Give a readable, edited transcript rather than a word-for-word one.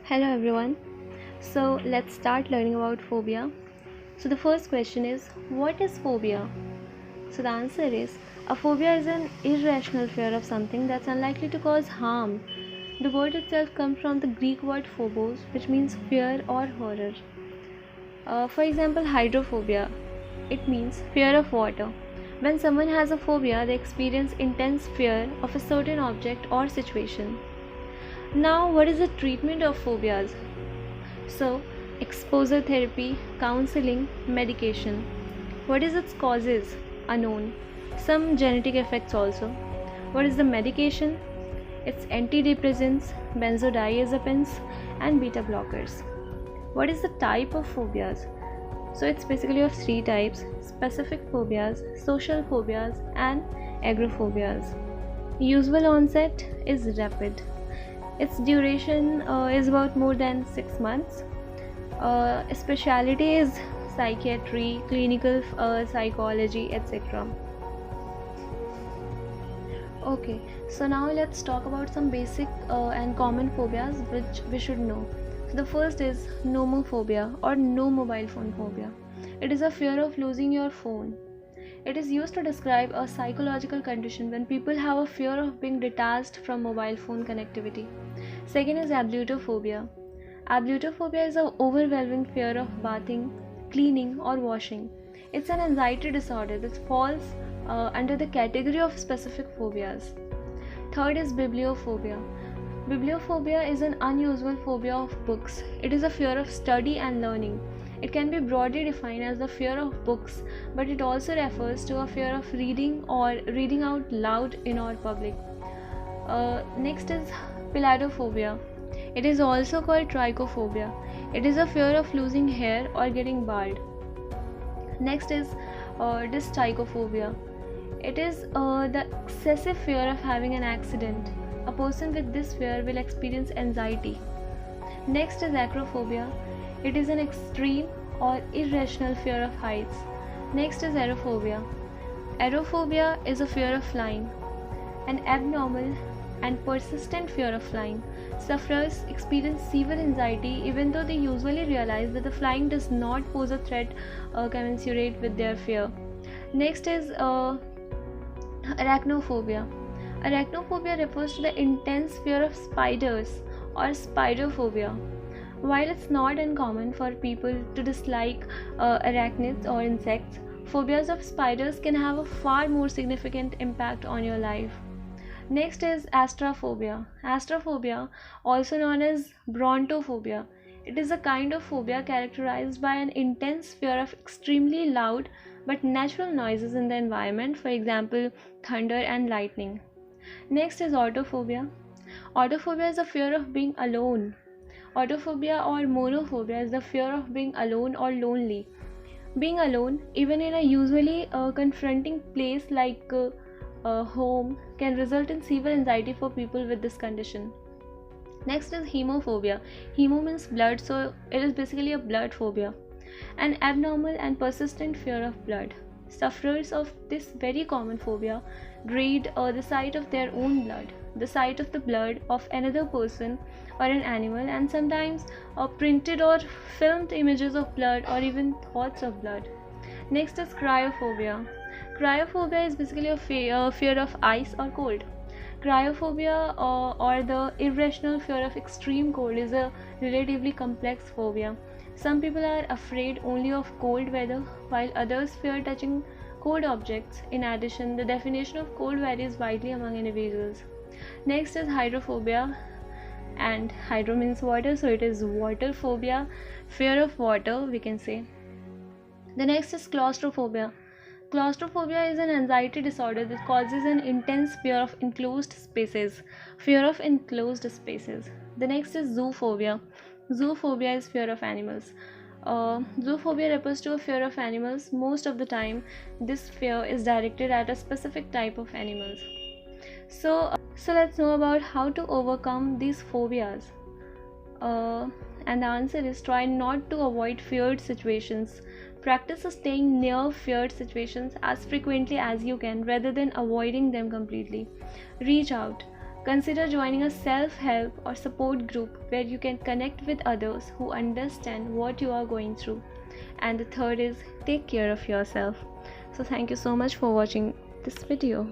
Hello everyone. So let's start learning about phobia. So the first question is, what is phobia? So the answer is, a phobia is an irrational fear of something that's unlikely to cause harm. The word itself comes from the Greek word phobos, which means fear or horror. For example, hydrophobia. It means fear of water. When someone has a phobia, they experience intense fear of a certain object or situation. Now, what is the treatment of phobias? So, exposure therapy, counseling, medication. What is its causes? Unknown. Some genetic effects also. What is the medication? It's antidepressants, benzodiazepines, and beta blockers. What is the type of phobias? So it's basically of three types: specific phobias, social phobias, and agoraphobias. Usual onset is rapid. Its duration is about more than 6 months. Specialty is psychiatry, clinical psychology, etc. Okay, so now let's talk about some basic and common phobias which we should know. So the first is nomophobia or no mobile phone phobia. It is a fear of losing your phone. It is used to describe a psychological condition when people have a fear of being detached from mobile phone connectivity. Second is ablutophobia. Ablutophobia is an overwhelming fear of bathing, cleaning, or washing. It's an anxiety disorder that falls under the category of specific phobias. Third is bibliophobia. Bibliophobia is an unusual phobia of books. It is a fear of study and learning. It can be broadly defined as the fear of books, but it also refers to a fear of reading or reading out loud in or public. Next is piladophobia. It is also called trichophobia. It is a fear of losing hair or getting bald. Next is dystichophobia. It is the excessive fear of having an accident. A person with this fear will experience anxiety. Next is acrophobia. It is an extreme or irrational fear of heights. Next is aerophobia. Aerophobia is a fear of flying. An abnormal and persistent fear of flying. Sufferers experience severe anxiety even though they usually realize that the flying does not pose a threat commensurate with their fear. Next is arachnophobia. Arachnophobia refers to the intense fear of spiders or spiderophobia. While it's not uncommon for people to dislike arachnids or insects, phobias of spiders can have a far more significant impact on your life. Next is astrophobia. Astrophobia, also known as brontophobia. It is a kind of phobia characterized by an intense fear of extremely loud but natural noises in the environment, for example, thunder and lightning. Next is autophobia. Autophobia is a fear of being alone. Autophobia or monophobia is the fear of being alone or lonely. Being alone, even in a usually confronting place like home, can result in severe anxiety for people with this condition. Next is hemophobia. Hemo means blood, so it is basically a blood phobia. An abnormal and persistent fear of blood. Sufferers of this very common phobia dread the sight of their own blood, the sight of the blood of another person or an animal, and sometimes printed or filmed images of blood or even thoughts of blood. Next is cryophobia. Cryophobia is basically a fear of ice or cold. Cryophobia or the irrational fear of extreme cold is a relatively complex phobia. Some people are afraid only of cold weather, while others fear touching cold objects. In addition, the definition of cold varies widely among individuals. Next is hydrophobia, and hydro means water, so it is water phobia, fear of water, we can say. The next is claustrophobia. Claustrophobia is an anxiety disorder that causes an intense fear of enclosed spaces. Fear of enclosed spaces. The next is zoophobia. Zoophobia is fear of animals. Zoophobia refers to a fear of animals. Most of the time, this fear is directed at a specific type of animals. So let's know about how to overcome these phobias. And the answer is, try not to avoid feared situations. Practice staying near feared situations as frequently as you can rather than avoiding them completely. Reach out. Consider joining a self help or support group where you can connect with others who understand what you are going through. And the third is take care of yourself. So, thank you so much for watching this video.